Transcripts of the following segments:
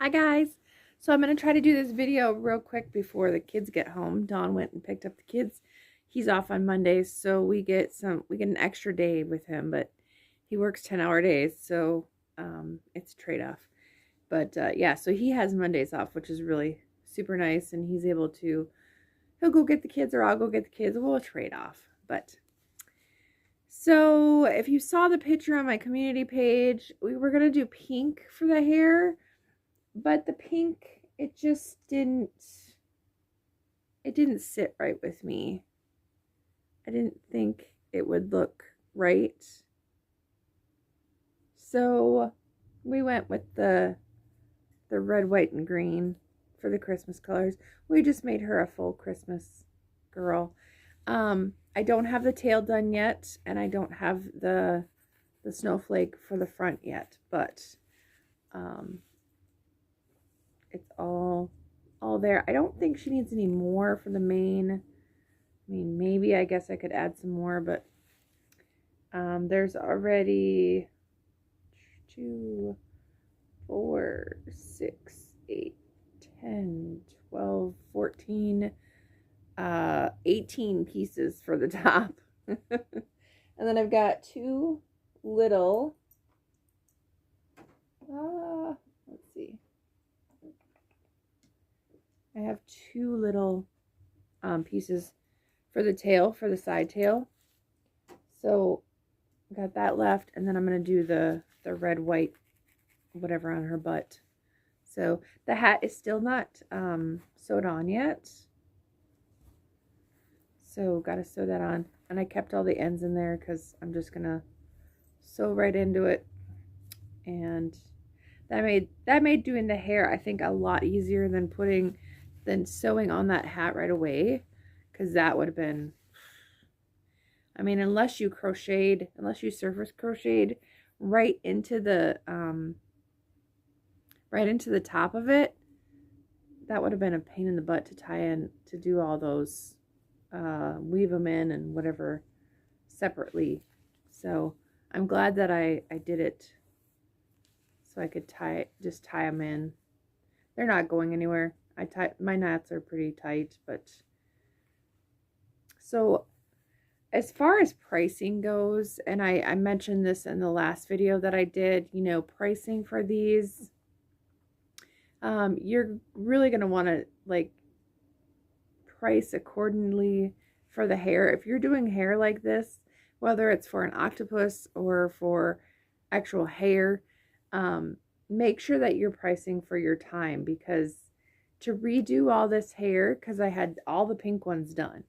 Hi guys. So I'm going to try to do this video real quick before the kids get home. Dawn went and picked up the kids. He's off on Mondays, so we get an extra day with him, but he works 10-hour days, so it's a trade-off. But yeah, so he has Mondays off, which is really super nice, and he's able to, he'll go get the kids or I'll go get the kids. We'll trade off. But so if you saw the picture on my community page, we were going to do pink for the hair. But the pink, it just didn't sit right with me. I didn't think it would look right. So we went with the red, white, and green for the Christmas colors. We just made her a full Christmas girl. I don't have the tail done yet, and I don't have the snowflake for the front yet, but it's all there. I don't think she needs any more for the mane. I mean, maybe I guess I could add some more, but there's already 2, 4, 6, 8, 10, 12, 14, 18 pieces for the top. And then I've got 2 little, let's see. I have 2 little pieces for the tail, for the side tail. So I got that left, and then I'm going to do the red, white, whatever on her butt. So the hat is still not sewed on yet. So got to sew that on. And I kept all the ends in there because I'm just going to sew right into it. And that made doing the hair, I think, a lot easier than sewing on that hat right away, because that would have been, I mean, unless you surface crocheted right into the top of it, that would have been a pain in the butt to tie in, to do all those, weave them in and whatever separately. So I'm glad that I did it so I could just tie them in. They're not going anywhere. My knots are pretty tight, but so as far as pricing goes, and I mentioned this in the last video that I did, you know, pricing for these, you're really going to want to like price accordingly for the hair. If you're doing hair like this, whether it's for an octopus or for actual hair, make sure that you're pricing for your time, because to redo all this hair, because I had all the pink ones done,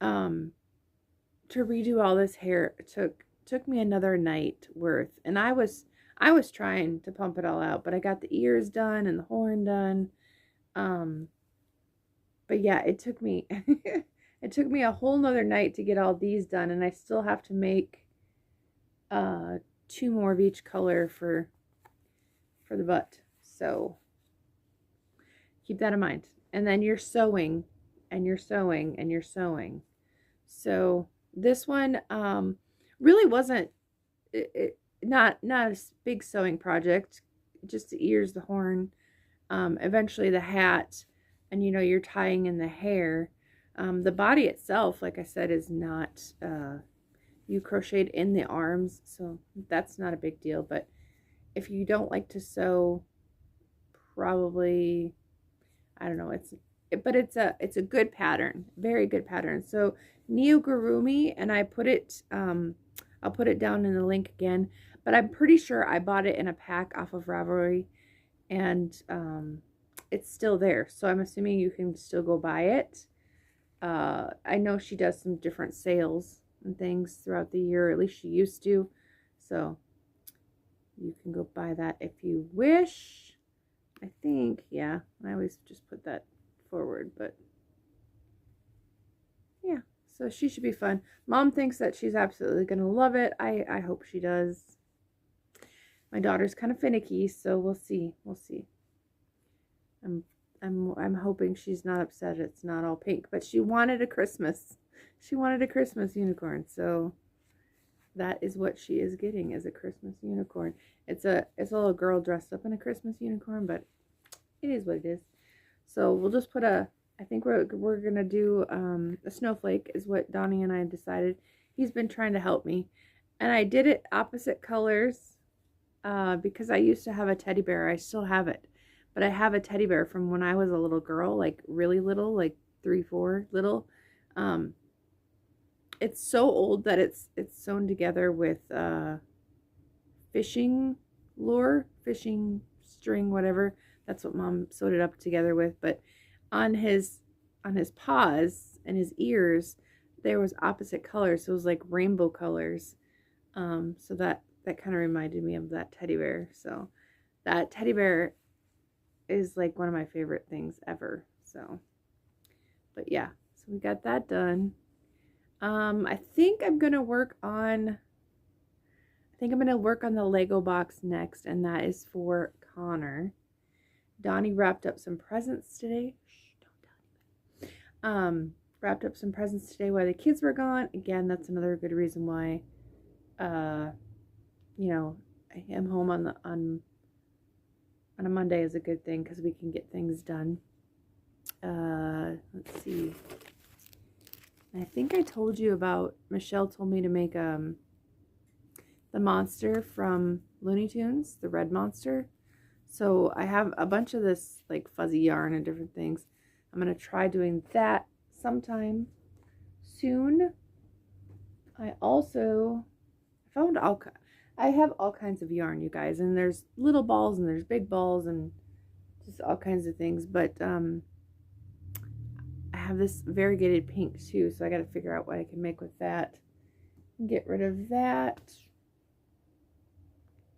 to redo all this hair took me another night worth, and I was trying to pump it all out, but I got the ears done and the horn done. But yeah, it took me it took me a whole nother night to get all these done, and I still have to make 2 more of each color for the butt. So keep that in mind. And then you're sewing and you're sewing and you're sewing. So this one really wasn't not a big sewing project, just the ears, the horn, eventually the hat, and you know, you're tying in the hair. The body itself, like I said, is not, you crocheted in the arms, so that's not a big deal. But if you don't like to sew, probably, I don't know, it's a good pattern, very good pattern. So Neogurumi, and I put it, I'll put it down in the link again, but I'm pretty sure I bought it in a pack off of Ravelry, and it's still there, so I'm assuming you can still go buy it. I know she does some different sales and things throughout the year, at least she used to, so you can go buy that if you wish. I think, yeah, I always just put that forward, but yeah, so she should be fun. Mom thinks that she's absolutely gonna love it. I hope she does. My daughter's kind of finicky, so we'll see. I'm hoping she's not upset it's not all pink, but she wanted a Christmas unicorn, so that is what she is getting, is a Christmas unicorn. It's a little girl dressed up in a Christmas unicorn, but it is what it is. So we'll just put I think we're gonna do a snowflake is what Donnie and I decided. He's been trying to help me, and I did it opposite colors because I used to have a teddy bear. I still have it, but I have a teddy bear from when I was a little girl, like really little, like 3, 4 little. It's so old that it's sewn together with fishing lure, fishing string, whatever. That's what Mom sewed it up together with. But on his paws and his ears, there was opposite colors. So it was like rainbow colors. So that kind of reminded me of that teddy bear. So that teddy bear is like one of my favorite things ever. So, but yeah, so we got that done. I think I'm gonna work on the Lego box next, and that is for Connor. Donnie wrapped up some presents today. Shh, don't tell anybody. Wrapped up some presents today while the kids were gone. Again, that's another good reason why, you know, I am home on a Monday is a good thing, because we can get things done. Let's see. I think I told you about, Michelle told me to make the monster from Looney Tunes, the red monster. So I have a bunch of this like fuzzy yarn and different things. I'm going to try doing that sometime soon. I also found I have all kinds of yarn, you guys, and there's little balls and there's big balls and just all kinds of things, but I have this variegated pink too, so I got to figure out what I can make with that. Get rid of that.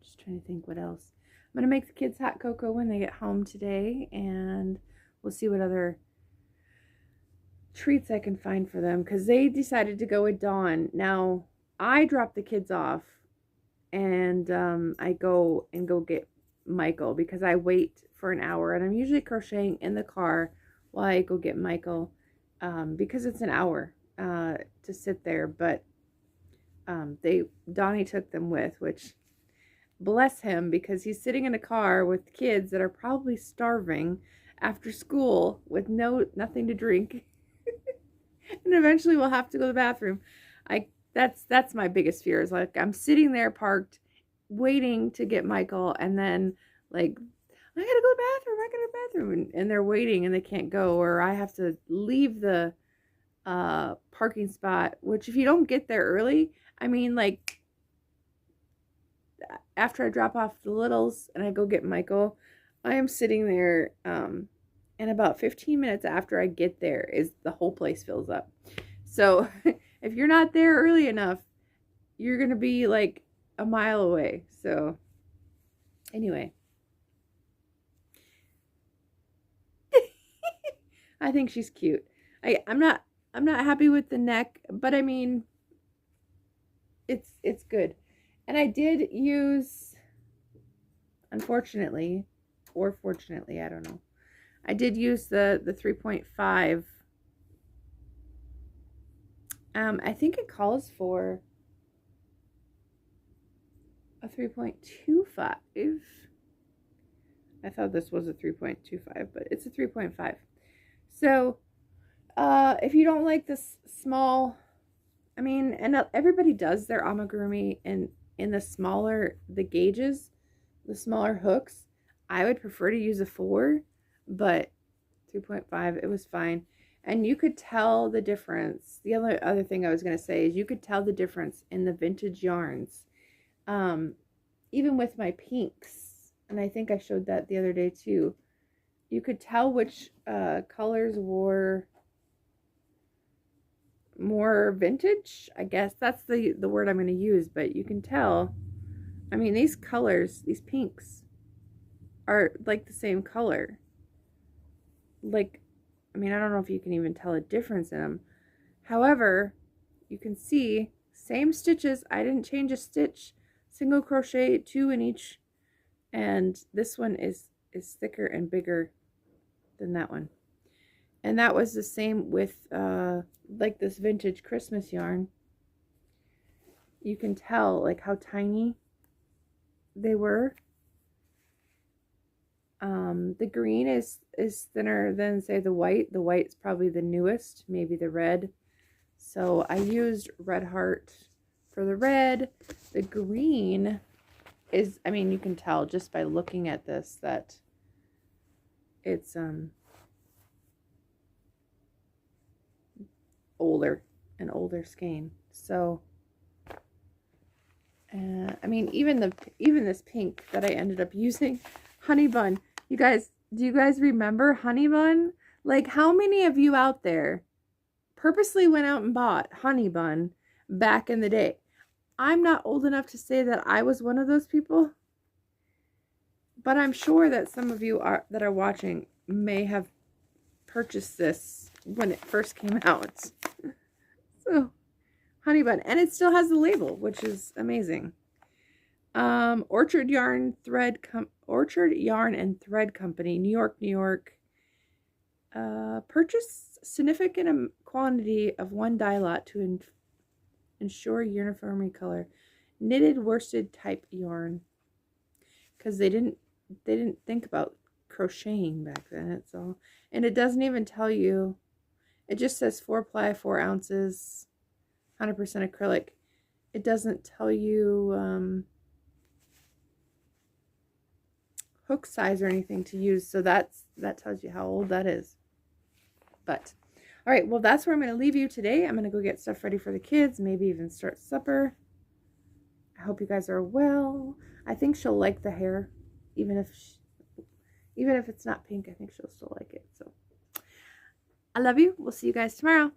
Just trying to think what else. I'm going to make the kids hot cocoa when they get home today, and we'll see what other treats I can find for them, because they decided to go with Dawn. Now, I drop the kids off, and I go get Michael, because I wait for an hour, and I'm usually crocheting in the car while I go get Michael, because it's an hour to sit there. But Donnie took them with, which bless him, because he's sitting in a car with kids that are probably starving after school with nothing to drink. And eventually we'll have to go to the bathroom. That's my biggest fear, is like I'm sitting there parked waiting to get Michael, and then like I gotta go to the bathroom, I gotta go to the bathroom, and they're waiting and they can't go, or I have to leave the parking spot, which if you don't get there early, I mean, like after I drop off the littles and I go get Michael, I am sitting there, and about 15 minutes after I get there is the whole place fills up. So if you're not there early enough, you're gonna be like a mile away. So anyway, I think she's cute. I'm not happy with the neck, but I mean, it's good. And I did use, unfortunately, or fortunately, I don't know, I did use the 3.5. I think it calls for a 3.25. I thought this was a 3.25, but it's a 3.5. So, if you don't like this small, I mean, and everybody does their amigurumi in the smaller, the gauges, the smaller hooks. I would prefer to use a 4, but 3.5, it was fine. And you could tell the difference. The other thing I was going to say is you could tell the difference in the vintage yarns. Even with my pinks, and I think I showed that the other day too, you could tell which colors were more vintage. I guess that's the word I'm going to use, but you can tell. I mean, these colors, these pinks, are like the same color. Like, I mean, I don't know if you can even tell a difference in them. However, you can see same stitches. I didn't change a stitch. Single crochet, 2 in each, and this one is thicker and bigger than that one. And that was the same with like this vintage Christmas yarn. you can tell like how tiny they were. The green is thinner than, say, the white. The white's probably the newest, maybe the red. So I used Red Heart for the red. The green is, I mean, you can tell just by looking at this that it's older, an older skein. So I mean, even this pink that I ended up using, Honey Bun. You guys, do you guys remember Honey Bun? Like, how many of you out there purposely went out and bought Honey Bun back in the day? I'm not old enough to say that I was one of those people, but I'm sure that some of you that are watching may have purchased this when it first came out. So, Honey Bun, and it still has the label, which is amazing. Orchard Yarn and Thread Company, New York, New York. Purchase significant quantity of one dye lot to ensure uniformity color. Knitted worsted type yarn, because they didn't think about crocheting back then. It's all, and it doesn't even tell you. It just says 4-ply, 4 ounces, 100% acrylic. It doesn't tell you hook size or anything to use, so that tells you how old that is. But all right, well, that's where I'm going to leave you today. I'm going to go get stuff ready for the kids, maybe even start supper. I hope you guys are well. I think she'll like the hair, even if it's not pink. I think she'll still like it. So I love you. We'll see you guys tomorrow.